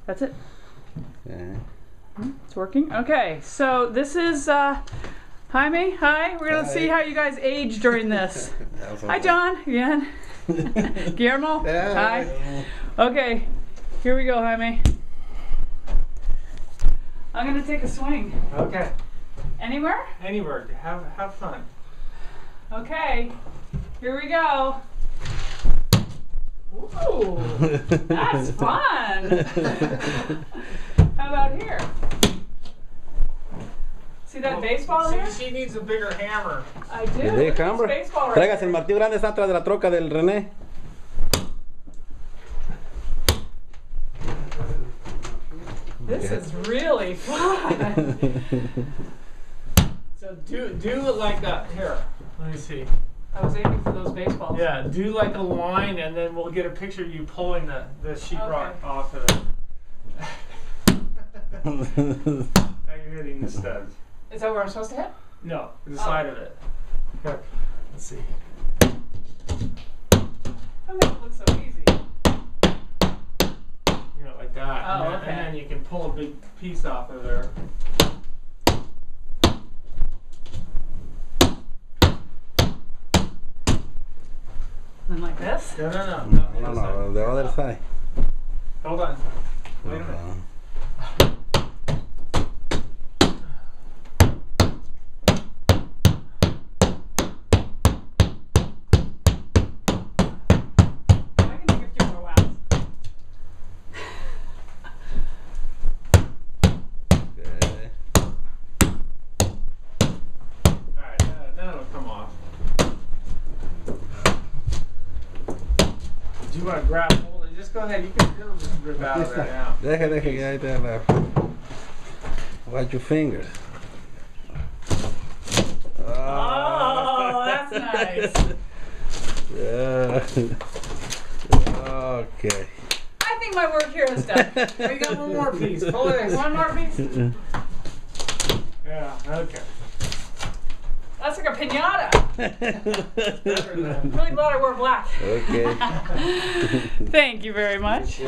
That's it. Okay. It's working. Okay, so this is Jaime. Hi. We're gonna see how you guys age during this. Hi, John. Again. Guillermo. Hi. Okay, here we go, Jaime. I'm gonna take a swing. Okay. Anywhere? Anywhere. Have fun. Okay. Here we go. Ooh, that's fun. How about here? See that baseball here? She needs a bigger hammer. I do. Big Look at hammer. this baseball right Traigas there. el martillo grande, está atrás de la troca del René. This is really fun. So do like that. Here, let me see. I was aiming for those baseballs. Yeah, do like a line, and then we'll get a picture of you pulling the sheetrock Okay. off of it. Now you're hitting the studs. Is that where I'm supposed to hit? No, the side of it. Here, let's see. That makes it look so easy. You know, like that. Oh, and okay. then you can pull a big piece off of there. And like this? No, No, the other side. Hold on. Wait a minute. I can take a few more laps. Okay. Alright, that'll come off. Do you want to grab hold of it? Just go ahead. You can just rip out of there now. Deje, que ahí te la. Watch your fingers. Oh, that's nice. Yeah. Okay. I think my work here is done. We got one more piece. Pull it. One more piece? Yeah, okay. That's like a piñata. Better than- I'm really glad I wore black. Okay. Thank you very much.